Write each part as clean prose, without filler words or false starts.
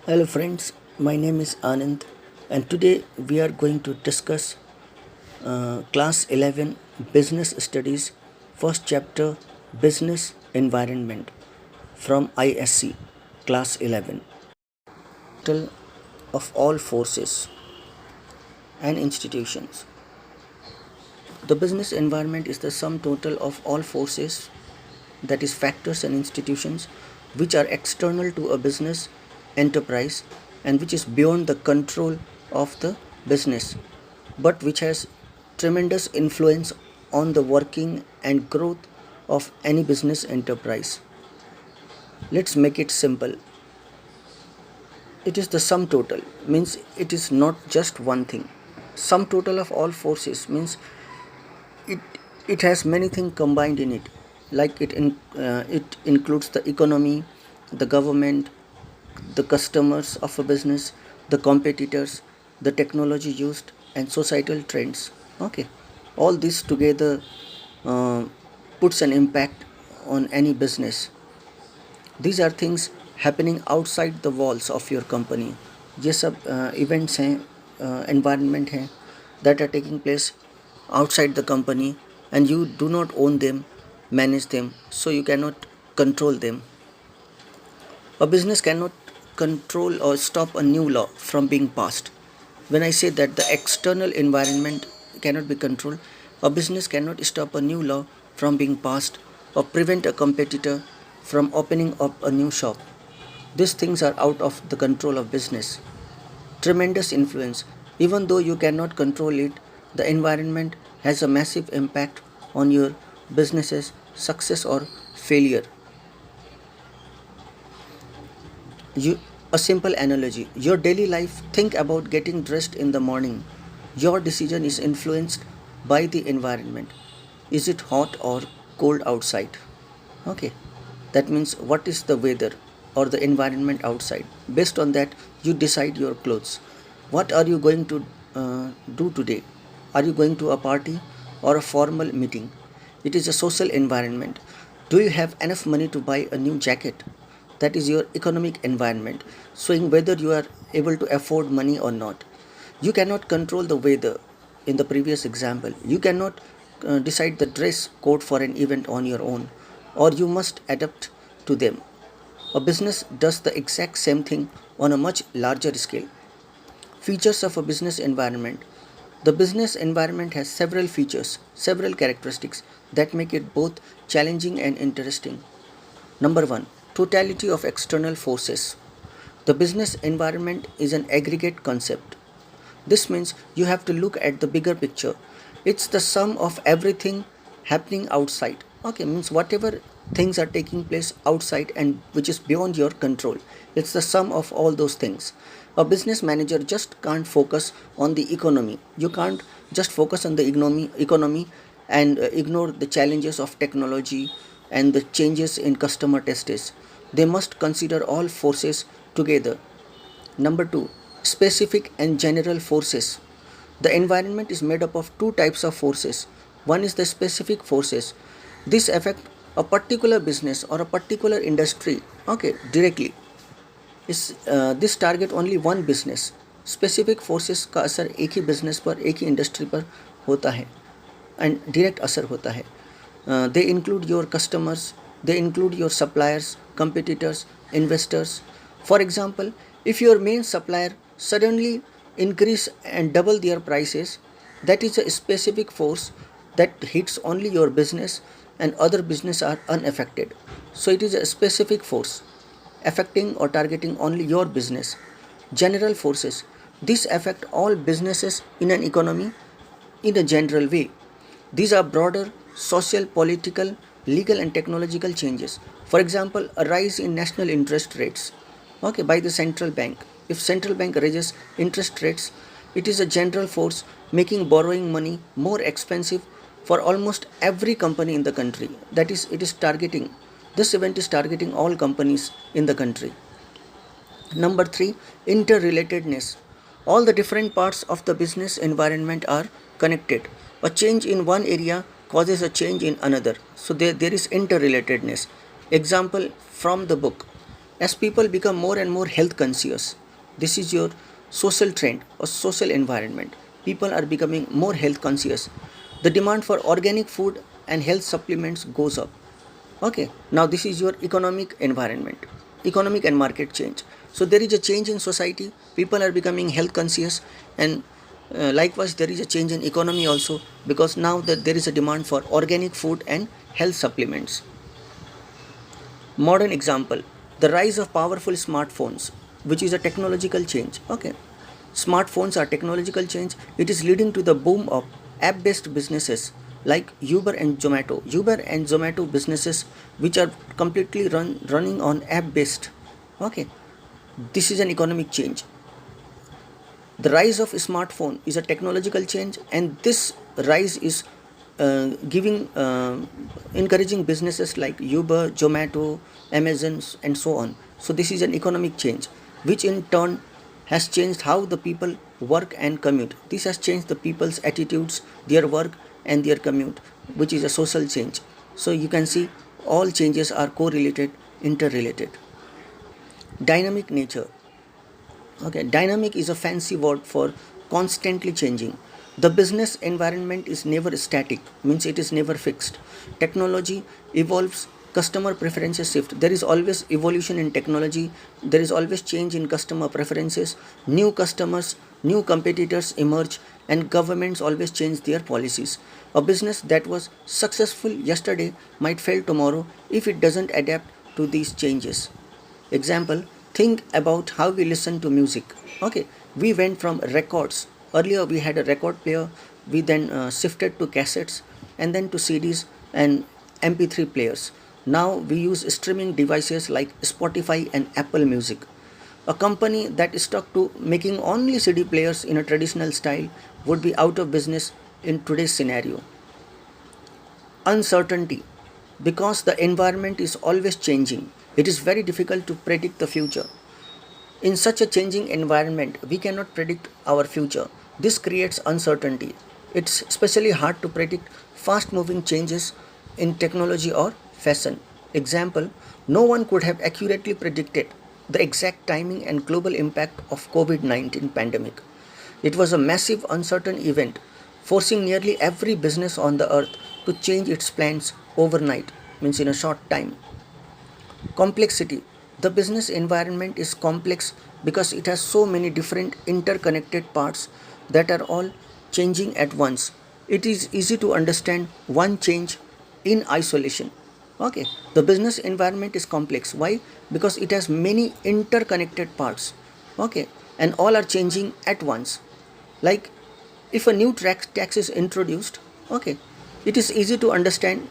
Hello friends, my name is Anand and today we are going to discuss class 11 business studies first chapter business environment from ISC class 11. Total of all forces and institutions. The business environment is the sum total of all forces, that is factors and institutions which are external to a business enterprise and which is beyond the control of the business but which has tremendous influence on the working and growth of any business enterprise. Let's make it simple. It is the sum total, means it is not just one thing. Sum total of all forces means it it has many things combined in it, like it includes the economy, the government, the customers of a business, the competitors, the technology used, and societal trends. Okay, all this together uh, puts an impact on any business. These are things happening outside the walls of your company. ये सब events हैं, environment हैं that are taking place outside the company and you do not own them, manage them, so you cannot control them. A business cannot control or stop a new law from being passed. When I say that the external environment cannot be controlled, a business cannot stop a new law from being passed or prevent a competitor from opening up a new shop. These things are out of the control of business. Tremendous influence. Even though you cannot control it, the environment has a massive impact on your business's success or failure. A simple analogy: your daily life, think about getting dressed in the morning. Your decision is influenced by the environment. Is it hot or cold outside? Okay, that means what is the weather or the environment outside. Based on that, you decide your clothes. What are you going to do today? Are you going to a party or a formal meeting? It is a social environment. Do you have enough money to buy a new jacket? That is your economic environment, showing whether you are able to afford money or not. You cannot control the weather. In the previous example, you cannot decide the dress code for an event on your own, or you must adapt to them. A business does the exact same thing on a much larger scale. Features of a business environment. The business environment has several features, several characteristics that make it both challenging and interesting. Number one, totality of external forces. The business environment is an aggregate concept. This means you have to look at the bigger picture. It's the sum of everything happening outside. Okay, means whatever things are taking place outside and which is beyond your control. It's the sum of all those things. A business manager just can't focus on the economy. You can't just focus on the economy and ignore the challenges of technology and the changes in customer tastes. They must consider all forces together. Number two, specific and general forces. The environment is made up of two types of forces. One is the specific forces. This affect a particular business or a particular industry, okay, directly. This target only one business. Specific forces का असर एक ही business पर, एक ही industry पर होता है and direct असर होता है. They include your customers, they include your suppliers, competitors, investors. For example, if your main supplier suddenly increase and double their prices, that is a specific force that hits only your business and other business are unaffected. So it is a specific force affecting or targeting only your business. General forces. These affect all businesses in an economy in a general way. These are broader social, political, legal and technological changes. For example, a rise in national interest rates, okay, by the central bank. If central bank raises interest rates, it is a general force making borrowing money more expensive for almost every company in the country. That is, it is targeting, this event is targeting all companies in the country. Number three, interrelatedness. All the different parts of the business environment are connected. A change in one area causes a change in another. So there is interrelatedness. Example from the book. As people become more and more health conscious, this is your social trend or social environment. People are becoming more health conscious. The demand for organic food and health supplements goes up. Okay, now this is your economic environment, economic and market change. So there is a change in society, people are becoming health conscious, and likewise there is a change in economy also, because now that there is a demand for organic food and health supplements. Modern example, the rise of powerful smartphones, which is a technological change. Okay, smartphones are technological change. It is leading to the boom of app based businesses like Uber and Zomato businesses, which are completely running on app based. Okay, this is an economic change. The rise of smartphone is a technological change, and this rise is giving encouraging businesses like Uber, Zomato, Amazon, and so on. So this is an economic change, which in turn has changed how the people work and commute. This has changed the people's attitudes, their work and their commute, which is a social change. So you can see all changes are correlated, interrelated. Dynamic nature. Okay, dynamic is a fancy word for constantly changing. The business environment is never static, means it is never fixed. Technology evolves, customer preferences shift. There is always evolution in technology, there is always change in customer preferences. New customers, new competitors emerge, and governments always change their policies. A business that was successful yesterday might fail tomorrow if it doesn't adapt to these changes. Example, think about how we listen to music. Okay, we went from records. Earlier we had a record player, we then shifted to cassettes, and then to CDs and MP3 players. Now we use streaming devices like Spotify and Apple Music. A company that stuck to making only CD players in a traditional style would be out of business in today's scenario. Uncertainty, because the environment is always changing, it is very difficult to predict the future. In such a changing environment, we cannot predict our future. This creates uncertainty. It's especially hard to predict fast moving changes in technology or fashion. Example, no one could have accurately predicted the exact timing and global impact of COVID-19 pandemic. It was a massive uncertain event, forcing nearly every business on the earth to change its plans overnight, means in a short time. Complexity. The business environment is complex because it has so many different interconnected parts that are all changing at once. It is easy to understand one change in isolation. Okay, the business environment is complex. Why? Because it has many interconnected parts. Okay, and all are changing at once. Like if a new tax is introduced, okay, it is easy to understand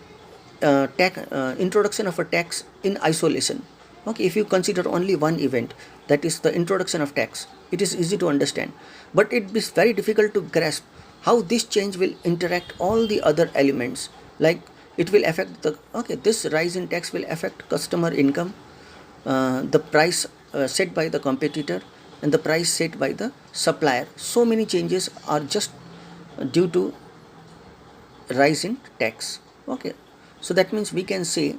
introduction of a tax in isolation. Okay, if you consider only one event, that is the introduction of tax, it is easy to understand, but it is very difficult to grasp how this change will interact all the other elements. Like it will affect the, okay, this rise in tax will affect customer income, the price set by the competitor, and the price set by the supplier. So many changes are just due to rise in tax. Okay, so that means we can say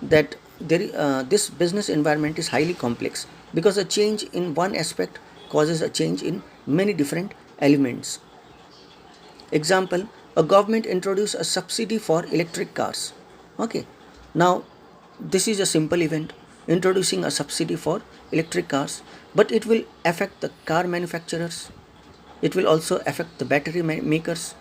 that this business environment is highly complex because a change in one aspect causes a change in many different elements. Example, a government introduced a subsidy for electric cars. Okay, now this is a simple event, introducing a subsidy for electric cars, but it will affect the car manufacturers, it will also affect the battery makers,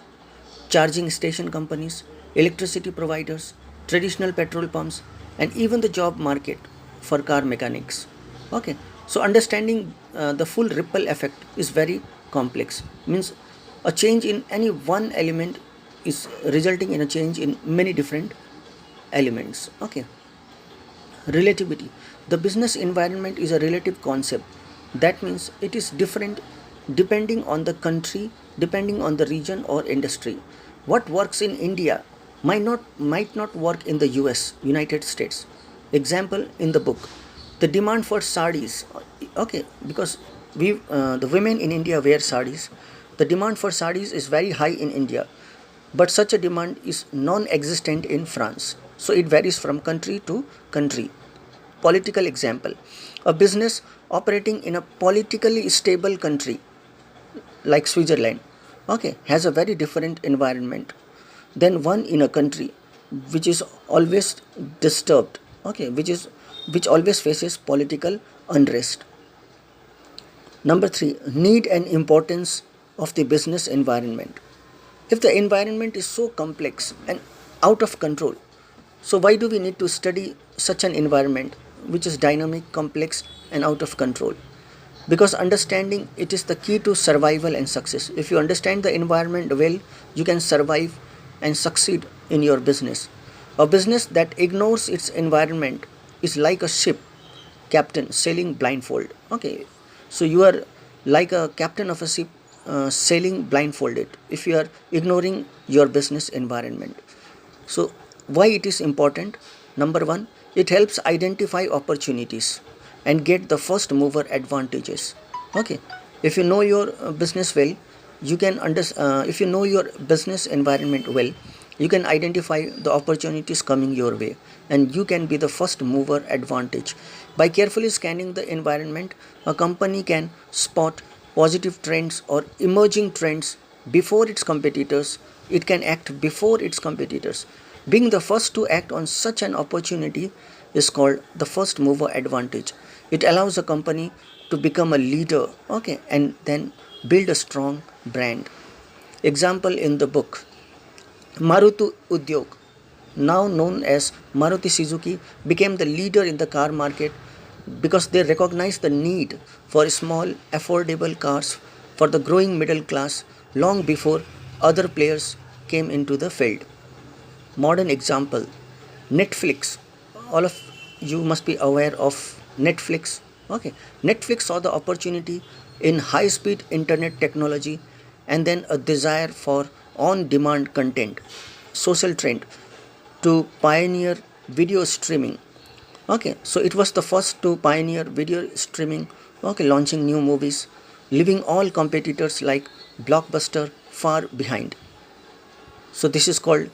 charging station companies, electricity providers, traditional petrol pumps, and even the job market for car mechanics. Okay, so understanding the full ripple effect is very complex. Means a change in any one element is resulting in a change in many different elements. Okay, relativity. The business environment is a relative concept. That means it is different depending on the country, depending on the region or industry. What works in India might not work in the US, United States. Example in the book, the demand for sarees. Okay, because the women in India wear sarees. The demand for sarees is very high in India, but such a demand is non-existent in France. So it varies from country to country. political example. A business operating in a politically stable country like Switzerland, okay, has a very different environment than one in a country which is always disturbed, okay, which always faces political unrest. Number three, need and importance of the business environment. If the environment is so complex and out of control, so why do we need to study such an environment which is dynamic, complex, and out of control? Because understanding it is the key to survival and success. If you understand the environment well, you can survive and succeed in your business. A business that ignores its environment is like a ship captain sailing blindfold. Okay, so you are like a captain of a ship sailing blindfolded if you are ignoring your business environment. So why it is important? Number one, it helps identify opportunities and get the first mover advantages. Okay, if you know your business well, you can if you know your business environment well, you can identify the opportunities coming your way, and you can be the first mover advantage. By carefully scanning the environment, a company can spot positive trends or emerging trends before its competitors. It can act before its competitors. Being the first to act on such an opportunity is called the first mover advantage. It allows a company to become a leader, okay, and then build a strong brand. Example in the book, Maruti Udyog, now known as Maruti Suzuki, became the leader in the car market because they recognized the need for small, affordable cars for the growing middle class long before other players came into the field. Modern example, Netflix. All of you must be aware of Netflix. Okay, Netflix saw the opportunity in high speed internet technology and then a desire for on demand content, social trend, to pioneer video streaming. Okay, so it was the first to pioneer video streaming, okay, launching new movies, leaving all competitors like Blockbuster far behind. So this is called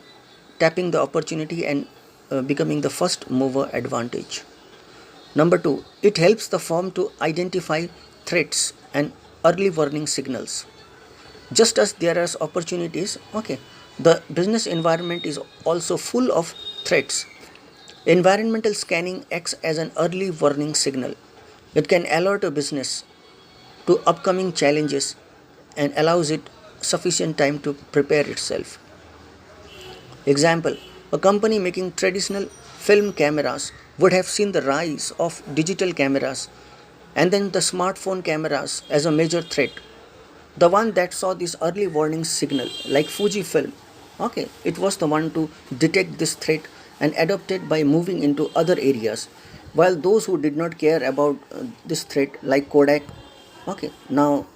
tapping the opportunity and becoming the first mover advantage. Number two, it helps the firm to identify threats and early warning signals. Just as there are opportunities, okay, the business environment is also full of threats. Environmental scanning acts as an early warning signal. It can alert a business to upcoming challenges and allows it sufficient time to prepare itself. Example, a company making traditional film cameras would have seen the rise of digital cameras and then the smartphone cameras as a major threat. The one that saw this early warning signal, like Fujifilm, okay, it was the one to detect this threat and adopt it by moving into other areas. While those who did not care about this threat, like Kodak, okay, now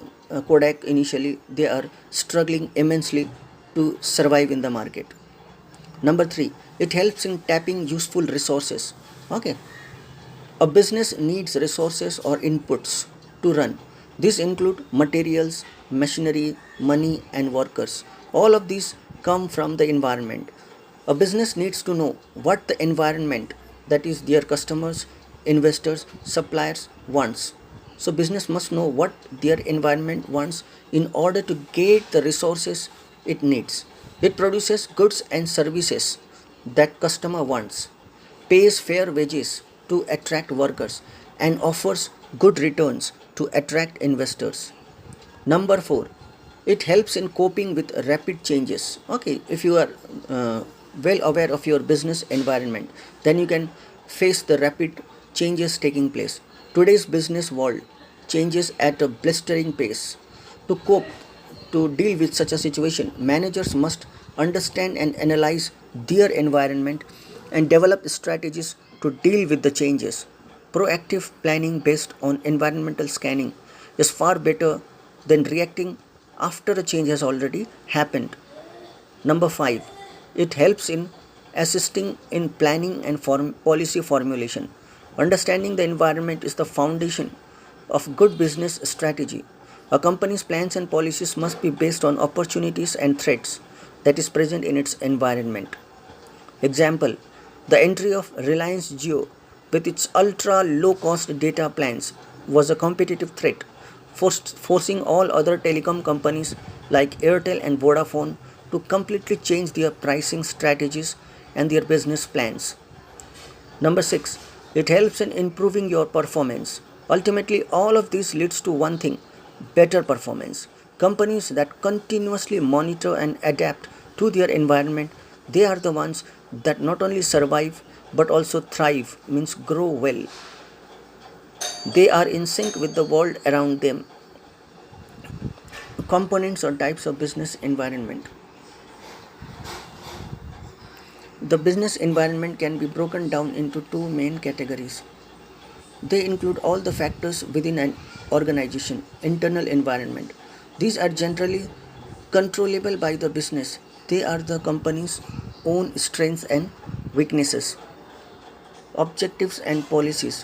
Kodak initially they are struggling immensely to survive in the market. Number three, it helps in tapping useful resources. Okay, a business needs resources or inputs to run. These include materials, machinery, money, and workers. All of these come from the environment. A business needs to know what the environment, that is, their customers, investors, suppliers, wants. So, business must know what their environment wants in order to get the resources it needs. It produces goods and services that customer wants, pays fair wages to attract workers, and offers good returns to attract investors. Number four, it helps in coping with rapid changes. Okay, if you are well aware of your business environment, then you can face the rapid changes taking place. Today's business world changes at a blistering pace. To cope, to deal with such a situation, managers must understand and analyze their environment and develop strategies to deal with the changes. Proactive planning based on environmental scanning is far better than reacting after a change has already happened. Number five, it helps in assisting in planning and policy formulation. Understanding the environment is the foundation of good business strategy. A company's plans and policies must be based on opportunities and threats that is present in its environment. Example, the entry of Reliance Jio with its ultra low cost data plans was a competitive threat, forcing all other telecom companies like Airtel and Vodafone to completely change their pricing strategies and their business plans. Number 6, it helps in improving your performance. Ultimately, all of this leads to one thing: better performance. Companies that continuously monitor and adapt to their environment, they are the ones that not only survive but also thrive, means grow well. They are in sync with the world around them. Components or types of business environment. The business environment can be broken down into two main categories. They include all the factors within an organization, internal environment. These are generally controllable by the business. They are the company's own strengths and weaknesses, objectives and policies.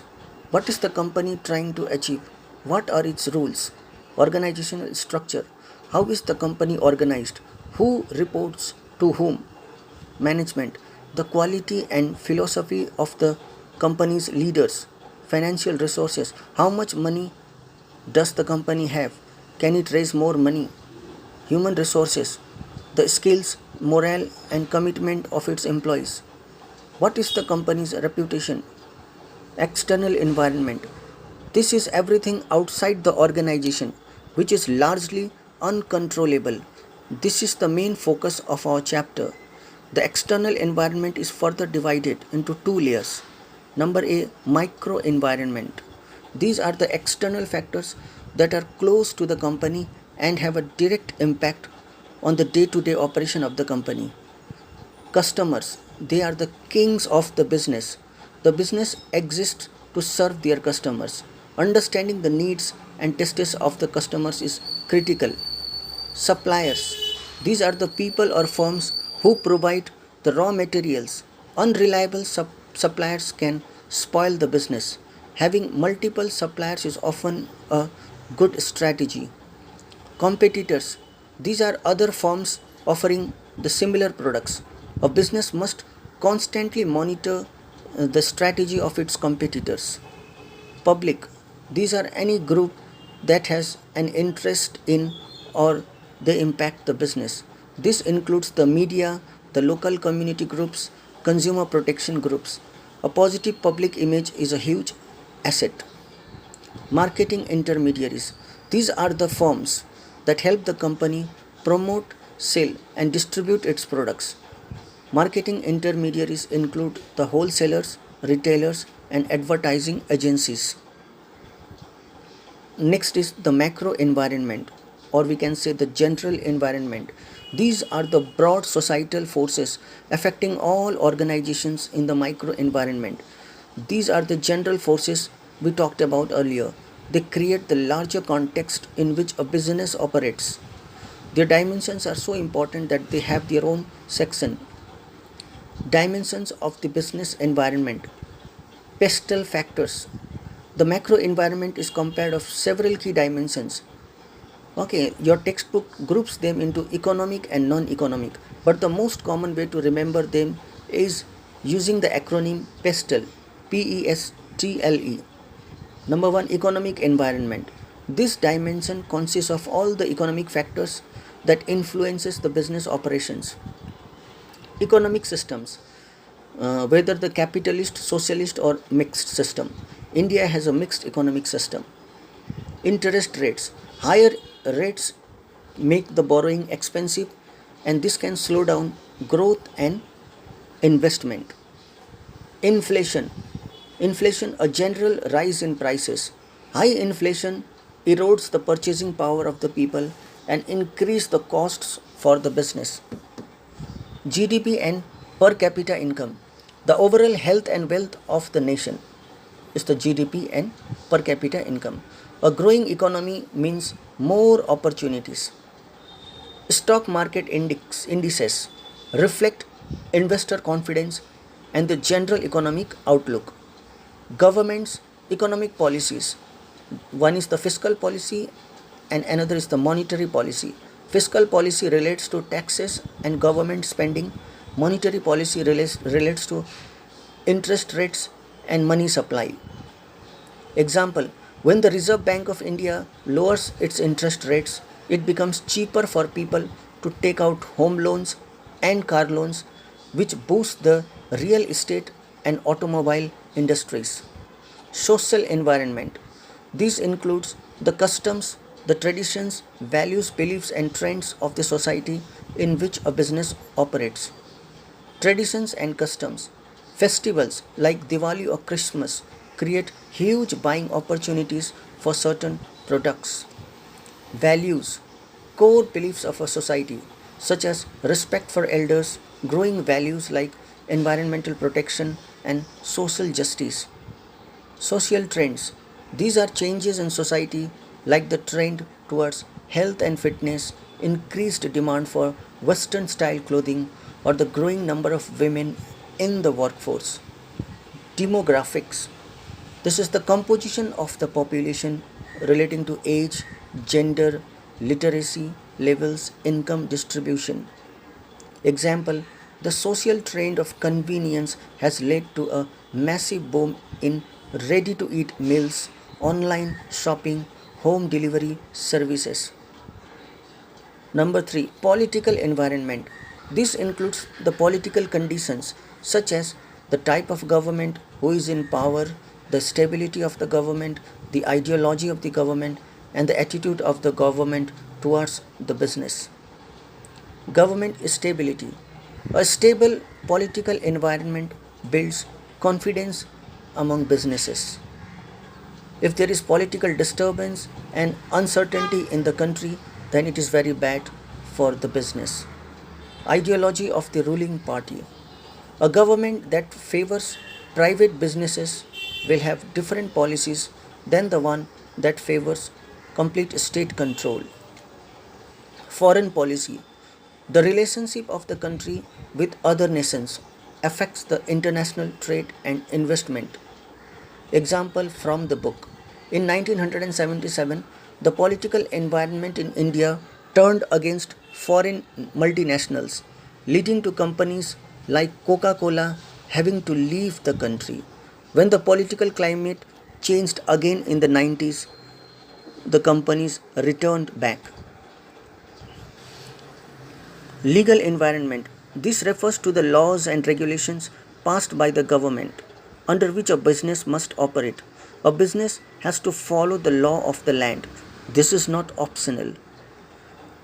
What is the company trying to achieve? What are its rules? Organizational structure. How is the company organized? Who reports to whom? Management. The quality and philosophy of the company's leaders. Financial resources. How much money does the company have? Can it raise more money? Human resources. The skills, morale, and commitment of its employees. What is the company's reputation? External environment. This is everything outside the organization, which is largely uncontrollable. This is the main focus of our chapter. The external environment is further divided into two layers. Number A, micro environment. These are the external factors that are close to the company and have a direct impact on the day-to-day operation of the company. Customers, they are the kings of the business. The business exists to serve their customers. Understanding the needs and tastes of the customers is critical. Suppliers, these are the people or firms who provide the raw materials. Unreliable suppliers can spoil the business. Having multiple suppliers is often a good strategy. Competitors, these are other firms offering the similar products. A business must constantly monitor the strategy of its competitors. Public, these are any group that has an interest in or they impact the business. This includes the media, the local community groups, consumer protection groups. A positive public image is a huge asset. Marketing intermediaries, these are the firms that help the company promote, sell, and distribute its products. Marketing intermediaries include the wholesalers, retailers, and advertising agencies. Next is the macro environment, or we can say the general environment. These are the broad societal forces affecting all organizations in the micro environment. These are the general forces we talked about earlier. They create the larger context in which a business operates. Their dimensions are so important that they have their own section. Dimensions of the business environment. Pestle factors. The macro environment is composed of several key dimensions. Okay, your textbook groups them into economic and non-economic, but the most common way to remember them is using the acronym PESTLE, PESTLE. Number 1, economic environment. This dimension consists of all the economic factors that influences the business operations. Economic systems, whether the capitalist, socialist, or mixed system. India has a mixed economic system. Interest rates. Higher rates make the borrowing expensive, and this can slow down growth and investment. Inflation. Inflation, a general rise in prices. High inflation erodes the purchasing power of the people and increase the costs for the business. GDP and per capita income. The overall health and wealth of the nation is the GDP and per capita income. A growing economy means more opportunities. Stock market indices reflect investor confidence and the general economic outlook. Government's economic policies. One is the fiscal policy and another is the monetary policy. Fiscal policy relates to taxes and government spending. Monetary policy relates to interest rates and money supply. Example, when the Reserve Bank of India lowers its interest rates, it becomes cheaper for people to take out home loans and car loans, which boost the real estate and automobile industries. Social environment. This includes the customs, the traditions, values, beliefs, and trends of the society in which a business operates. Traditions and customs. Festivals like Diwali or Christmas create huge buying opportunities for certain products. Values. Core beliefs of a society, such as respect for elders, growing values like environmental protection and social justice. Social trends. These are changes in society like the trend towards health and fitness, increased demand for Western style clothing, or the growing number of women in the workforce. Demographics. This is the composition of the population relating to age, gender, literacy levels, income distribution. Example, the social trend of convenience has led to a massive boom in ready to eat meals, online shopping, home delivery services. Number 3, political environment. This includes the political conditions such as the type of government, who is in power, the stability of the government, the ideology of the government, and the attitude of the government towards the business. Government stability. A stable political environment builds confidence among businesses. If there is political disturbance and uncertainty in the country, then it is very bad for the business. Ideology of the ruling party. A government that favors private businesses will have different policies than the one that favors complete state control. Foreign policy. The relationship of the country with other nations affects the international trade and investment. Example from the book. In 1977, the political environment in India turned against foreign multinationals, leading to companies like Coca Cola having to leave the country. When the political climate changed again in the 90s, the companies returned back. Legal environment. This refers to the laws and regulations passed by the government under which a business must operate. A business has to follow the law of the land. This is not optional.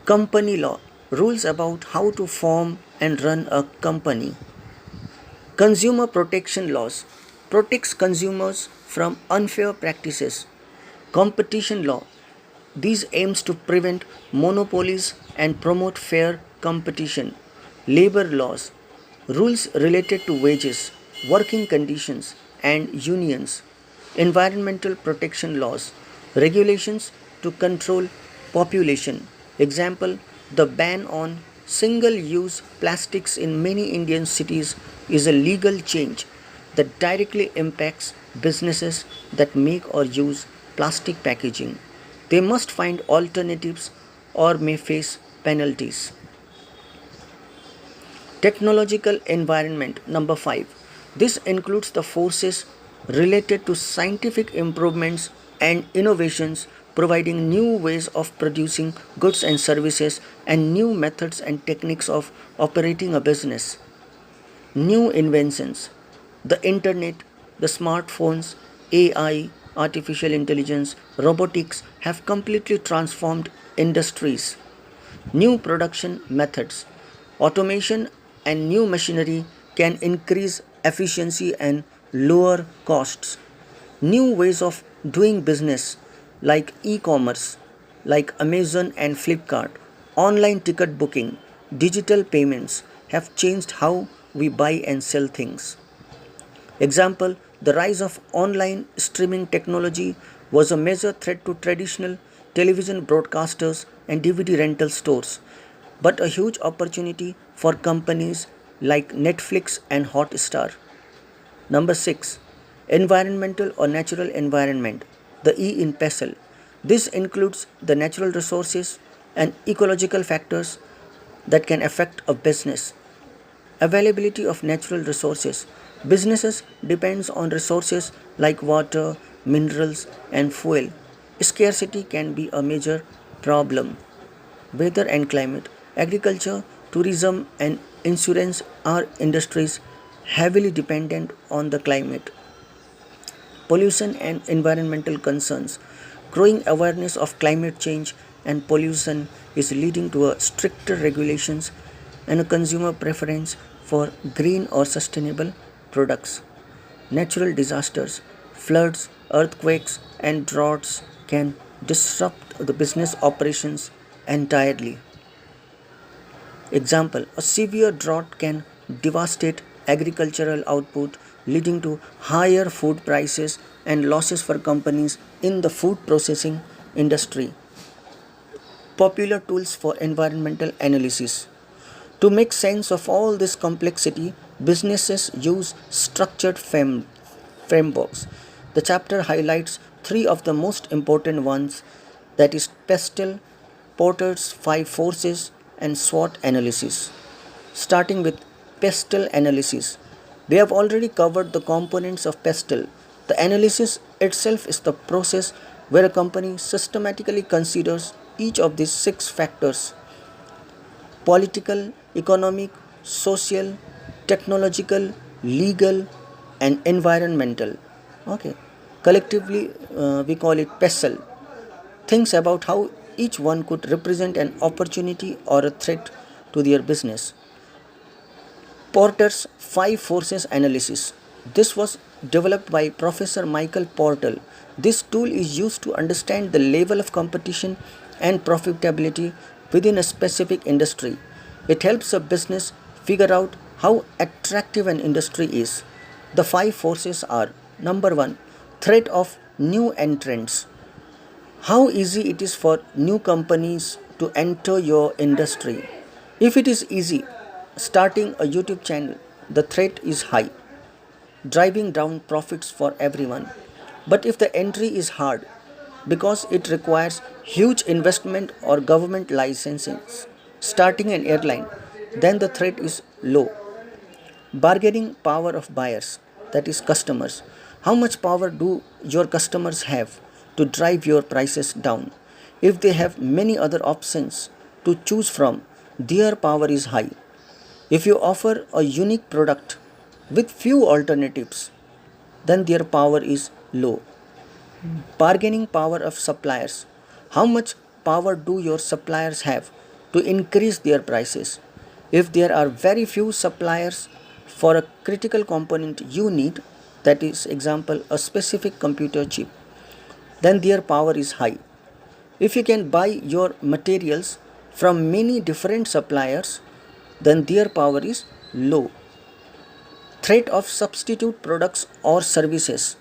Company law. Rules about how to form and run a company. Consumer protection laws protects consumers from unfair practices. Competition law. These aims to prevent monopolies and promote fair competition. Labor laws. Rules related to wages, working conditions, and unions. Environmental protection laws. Regulations to control population. Example, the ban on single use plastics in many Indian cities is a legal change that directly impacts businesses that make or use plastic packaging. They must find alternatives or may face penalties. Technological environment number 5. This includes the forces related to scientific improvements and innovations, providing new ways of producing goods and services and new methods and techniques of operating a business. New inventions. The internet, the smartphones, AI, artificial intelligence, robotics have completely transformed industries. New production methods. Automation and new machinery can increase efficiency and lower costs. New ways of doing business like e commerce, like Amazon and Flipkart, online ticket booking, digital payments have changed how we buy and sell things. Example, the rise of online streaming technology was a major threat to traditional television broadcasters and DVD rental stores, but a huge opportunity for companies like Netflix and Hotstar. Number 6. Environmental or natural environment. The E in PESEL. This includes the natural resources and ecological factors that can affect a business. Availability of natural resources. Businesses depends on resources like water, minerals and fuel. Scarcity can be a major problem. Weather and climate. Agriculture, tourism and insurance are industries heavily dependent on the climate. Pollution and environmental concerns. Growing awareness of climate change and pollution is leading to a stricter regulations and a consumer preference for green or sustainable products. Natural disasters, floods, earthquakes, and droughts can disrupt the business operations entirely. Example, a severe drought can devastate agricultural output, leading to higher food prices and losses for companies in the food processing industry. Popular tools for environmental analysis. To make sense of all this complexity, businesses use frameworks. The chapter highlights three of the most important ones, that is Pestle, Porter's five forces and SWOT analysis. Starting with Pestle analysis. We have already covered the components of Pestle. The analysis itself is the process where a company systematically considers each of these six factors: political, economic, social, technological, legal, and environmental. Okay. Collectively, we call it PESTLE. Thinks about how each one could represent an opportunity or a threat to their business. Porter's five forces analysis. This was developed by Professor Michael Porter. This tool is used to understand the level of competition and profitability within a specific industry. It helps a business figure out how attractive an industry is. The five forces are: number one, threat of new entrants. How easy it is for new companies to enter your industry. If it is easy, starting a YouTube channel, the threat is high, driving down profits for everyone. But if the entry is hard because it requires huge investment or government licensing, starting an airline, then the threat is low. Bargaining power of buyers, that is customers. How much power do your customers have to drive your prices down? If they have many other options to choose from, their power is high. If you offer a unique product with few alternatives, then their power is low. Bargaining power of suppliers. How much power do your suppliers have to increase their prices? If there are very few suppliers for a critical component you need, that is example a specific computer chip, then their power is high. If you can buy your materials from many different suppliers, then their power is low. Threat of substitute products or services.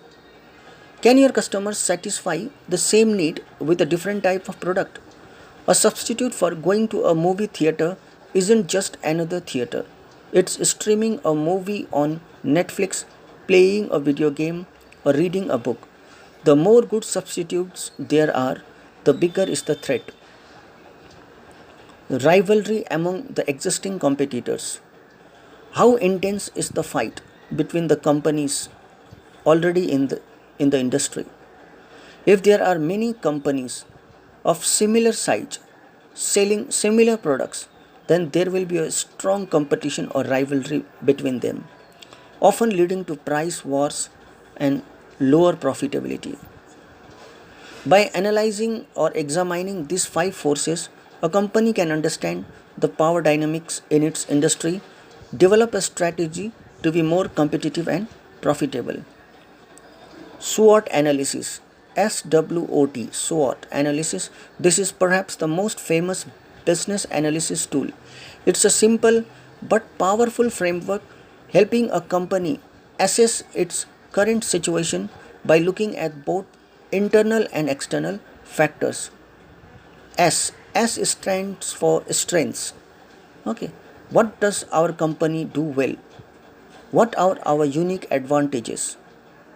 Can your customers satisfy the same need with a different type of product? A substitute for going to a movie theater isn't just another theater. It's streaming a movie on Netflix, playing a video game, or reading a book. The more good substitutes there are, the bigger is the threat. Rivalry among the existing competitors. How intense is the fight between the companies already in the industry? If there are many companies of similar size selling similar products, then there will be a strong competition or rivalry between them, often leading to price wars and lower profitability. By analyzing or examining these five forces, a company can understand the power dynamics in its industry, develop a strategy to be more competitive and profitable. SWOT analysis. SWOT, SWOT analysis. This is perhaps the most famous business analysis tool. It's a simple but powerful framework helping a company assess its current situation by looking at both internal and external factors. S stands for strengths. Okay. What does our company do well? What are our unique advantages?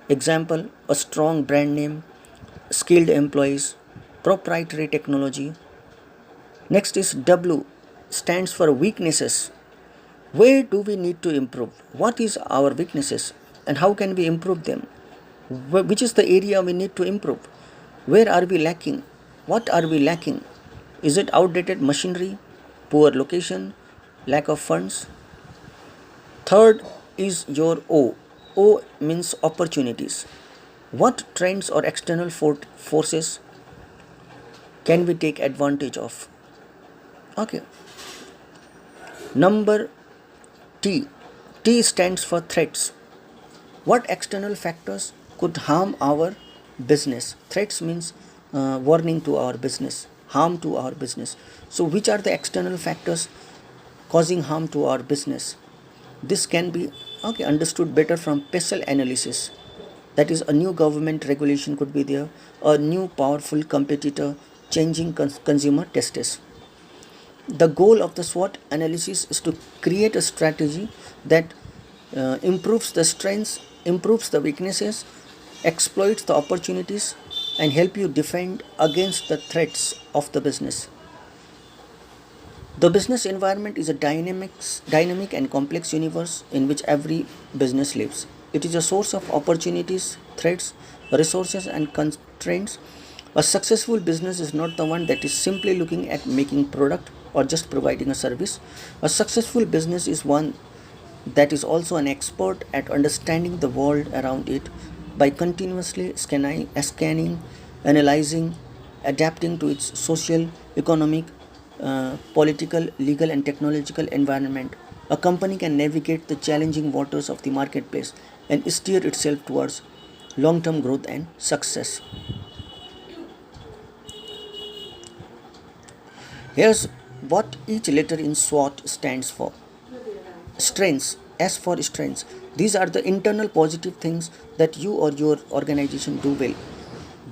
Example, a strong brand name, skilled employees, proprietary technology. Next is W, stands for weaknesses. Where do we need to improve? What is our weaknesses and how can we improve them? Which is the area we need to improve? Where are we lacking? What are we lacking? Is it outdated machinery, poor location, lack of funds? Third is your O. O means opportunities. What trends or external forces can we take advantage of? Okay. Number T. T stands for threats. What external factors could harm our business? Threats means warning to our business, harm to our business. So, which are the external factors causing harm to our business? This can be understood better from PESEL analysis. That is, a new government regulation could be there, a new powerful competitor, changing consumer tastes. The goal of the SWOT analysis is to create a strategy that improves the strengths, improves the weaknesses, exploits the opportunities, and help you defend against the threats of the business. The business environment is a dynamic and complex universe in which every business lives. It is a source of opportunities, threats, resources, and constraints. A successful business is not the one that is simply looking at making product or just providing a service. A successful business is one that is also an expert at understanding the world around it by continuously scanning, analyzing, adapting to its social, economic, political, legal, and technological environment. A company can navigate the challenging waters of the marketplace and steer itself towards long term growth and success. Here's what each letter in SWOT stands for. Strengths. S for strengths. These are the internal positive things that you or your organization do well.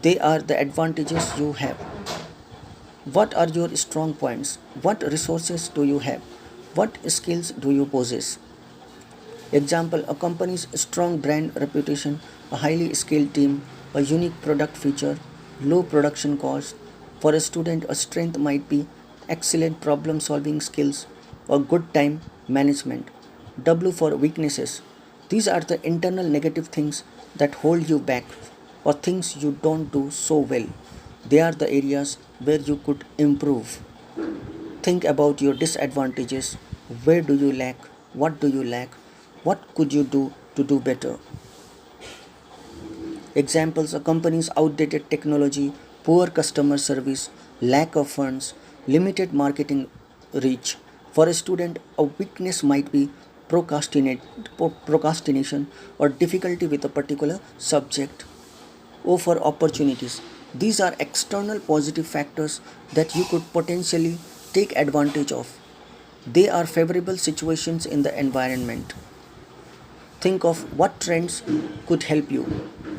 They are the advantages you have. What are your strong points? What resources do you have? What skills do you possess? Example, a company's strong brand reputation, a highly skilled team, a unique product feature, low production cost. For a student, a strength might be excellent problem solving skills or good time management. W for weaknesses. These are the internal negative things that hold you back or things you don't do so well. They are the areas where you could improve. Think about your disadvantages. Where do you lack? What do you lack? What could you do to do better? Examples, a company's outdated technology, poor customer service, lack of funds, limited marketing reach. For a student, a weakness might be procrastination or difficulty with a particular subject. O for opportunities. These are external positive factors that you could potentially take advantage of. They are favorable situations in the environment. Think of what trends could help you,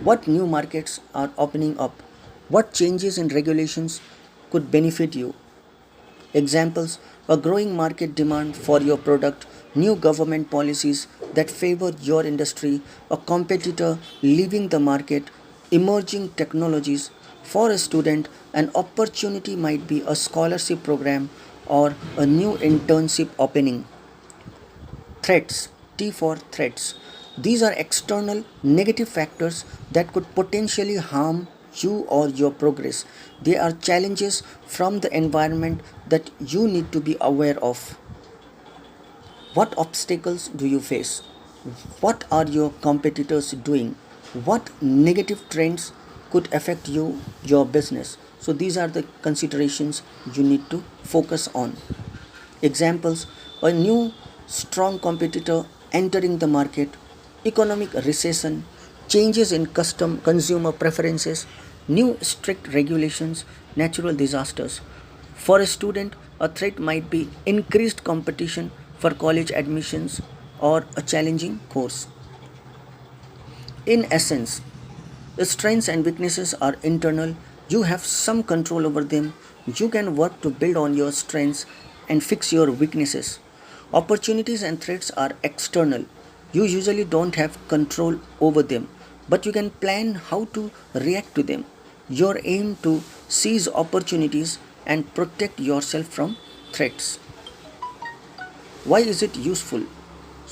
what new markets are opening up, what changes in regulations could benefit you. Examples, a growing market demand for your product, new government policies that favor your industry, a competitor leaving the market, emerging technologies. For a student, an opportunity might be a scholarship program or a new internship opening. Threats. T for threats. These are external negative factors that could potentially harm you or your progress. They are challenges from the environment that you need to be aware of. What obstacles do you face? What are your competitors doing? What negative trends could affect you, your business? So, these are the considerations you need to focus on. Examples, a new strong competitor entering the market, economic recession, changes in consumer preferences, new strict regulations, natural disasters. For a student, a threat might be increased competition for college admissions or a challenging course. In essence, strengths and weaknesses are internal. You have some control over them. You can work to build on your strengths and fix your weaknesses. Opportunities and threats are external. You usually don't have control over them, but you can plan how to react to them. Your aim to seize opportunities and protect yourself from threats. Why is it useful?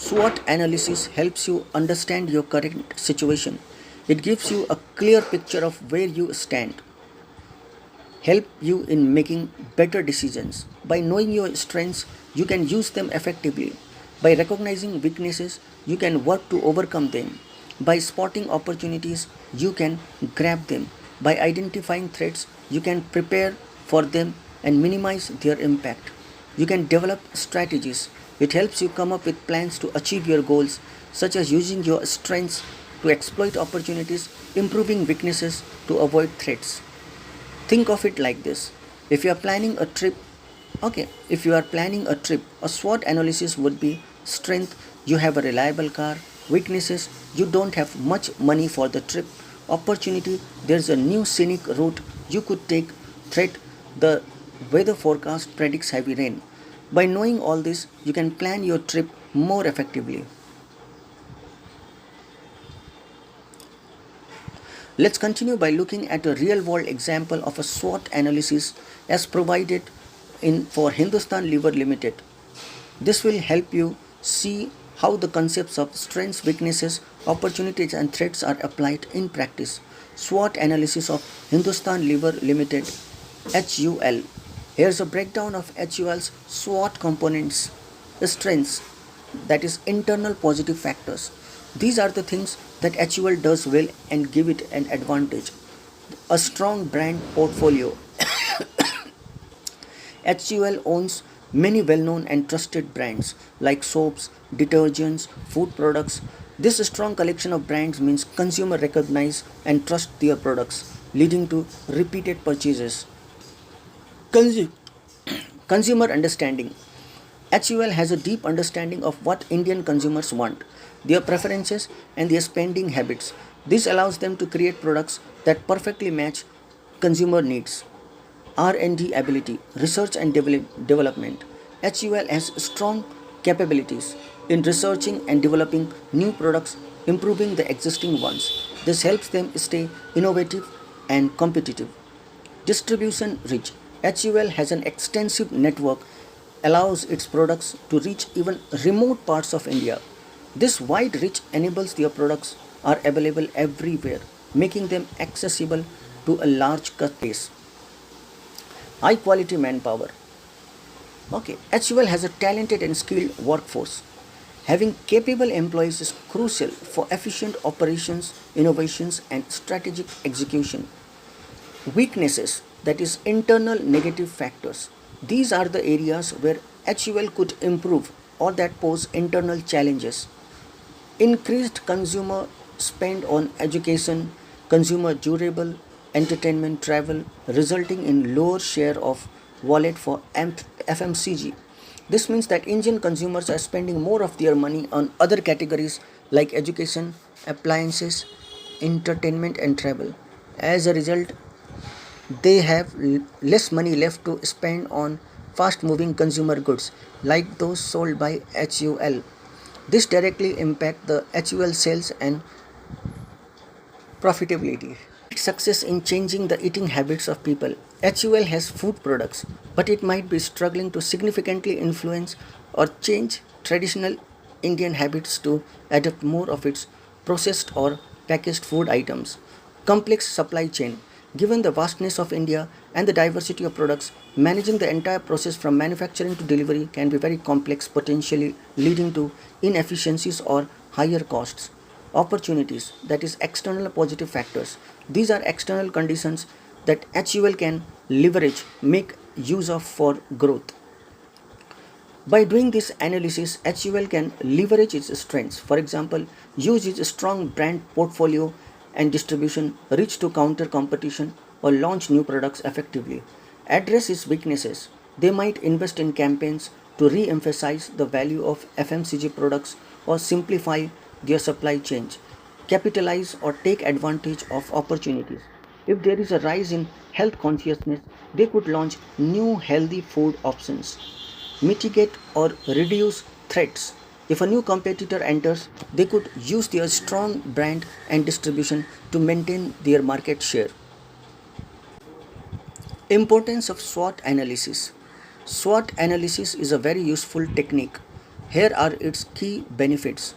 SWOT analysis helps you understand your current situation. It gives you a clear picture of where you stand, help you in making better decisions. By knowing your strengths, you can use them effectively. By recognizing weaknesses, you can work to overcome them. By spotting opportunities, you can grab them. By identifying threats, you can prepare for them and minimize their impact. You can develop strategies. It helps you come up with plans to achieve your goals, such as using your strengths to exploit opportunities, improving weaknesses to avoid threats. Think of it like this. If you are planning a trip, if you are planning a trip, a SWOT analysis would be: strength, you have a reliable car; weaknesses, you don't have much money for the trip; opportunity, there's a new scenic route you could take; threat, the weather forecast predicts heavy rain. By knowing all this, you can plan your trip more effectively. Let's continue by looking at a real world example of a SWOT analysis as provided in for Hindustan Lever Limited. This will help you see how the concepts of strengths, weaknesses, opportunities and threats are applied in practice. SWOT analysis of Hindustan Lever Limited, HUL. Here's a breakdown of HUL's SWOT components. Strengths, that is internal positive factors. These are the things that HUL does well and give it an advantage. A strong brand portfolio. HUL owns many well known and trusted brands like soaps, detergents, food products. This strong collection of brands means consumers recognize and trust their products, leading to repeated purchases. Consu- Consumer understanding. HUL has a deep understanding of what Indian consumers want, their preferences, and their spending habits. This allows them to create products that perfectly match consumer needs. R&D ability, research and development. HUL has strong capabilities in researching and developing new products, improving the existing ones. This helps them stay innovative and competitive. Distribution reach. HUL has an extensive network, allows its products to reach even remote parts of India. This wide reach enables their products are available everywhere, making them accessible to a large base. High quality manpower. HUL has a talented and skilled workforce. Having capable employees is crucial for efficient operations, innovations, and strategic execution. Weaknesses, that is, internal negative factors. These are the areas where HUL could improve or that pose internal challenges. Increased consumer spend on education, consumer durable, entertainment, travel, resulting in lower share of wallet for FMCG. This means that Indian consumers are spending more of their money on other categories like education, appliances, entertainment, and travel. As a result, they have less money left to spend on fast moving consumer goods like those sold by HUL. This directly impacts the HUL sales and profitability. Its success in changing the eating habits of people. HUL has food products, but it might be struggling to significantly influence or change traditional Indian habits to adopt more of its processed or packaged food items. Complex supply chain. Given the vastness of India and the diversity of products, managing the entire process from manufacturing to delivery can be very complex, potentially leading to inefficiencies or higher costs. Opportunities, that is, external positive factors. These are external conditions that HUL can leverage, make use of for growth. By doing this analysis, HUL can leverage its strengths. For example, use its strong brand portfolio and distribution reach to counter competition or launch new products effectively. Address its weaknesses. They might invest in campaigns to re emphasize the value of FMCG products or simplify their supply chain. Capitalize or take advantage of opportunities. If there is a rise in health consciousness, they could launch new healthy food options. Mitigate or reduce threats. If a new competitor enters, they could use their strong brand and distribution to maintain their market share. Importance of SWOT analysis. SWOT analysis is a very useful technique. Here are its key benefits.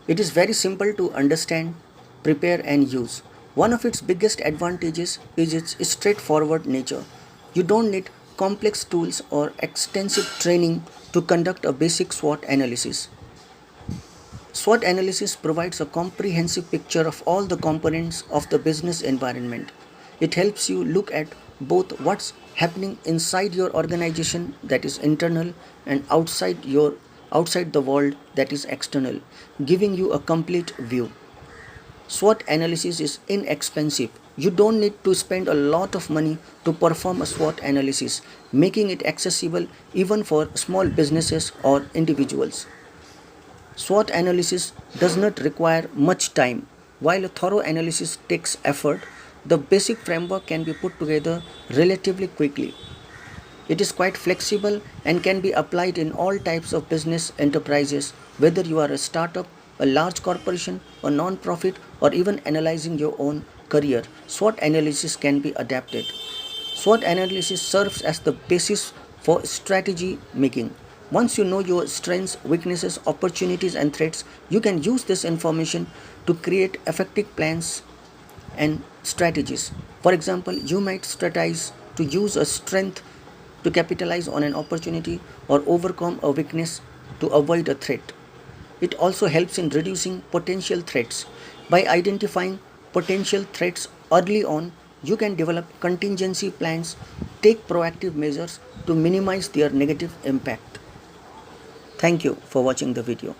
It is very simple to understand, prepare, and use. One of its biggest advantages is its straightforward nature. You don't need complex tools or extensive training to conduct a basic SWOT analysis. SWOT analysis provides a comprehensive picture of all the components of the business environment. It helps you look at both what's happening inside your organization, that is internal, and outside the world, that is external, giving you a complete view. SWOT analysis is inexpensive. You don't need to spend a lot of money to perform a SWOT analysis, making it accessible even for small businesses or individuals. SWOT analysis does not require much time. While a thorough analysis takes effort, the basic framework can be put together relatively quickly. It is quite flexible and can be applied in all types of business enterprises, whether you are a startup, a large corporation, a non-profit, or even analyzing your own career. SWOT analysis can be adapted. SWOT analysis serves as the basis for strategy making. Once you know your strengths, weaknesses, opportunities, and threats, you can use this information to create effective plans and strategies. For example, you might strategize to use a strength to capitalize on an opportunity or overcome a weakness to avoid a threat. It also helps in reducing potential threats. By identifying potential threats early on, you can develop contingency plans, take proactive measures to minimize their negative impact. Thank you for watching the video.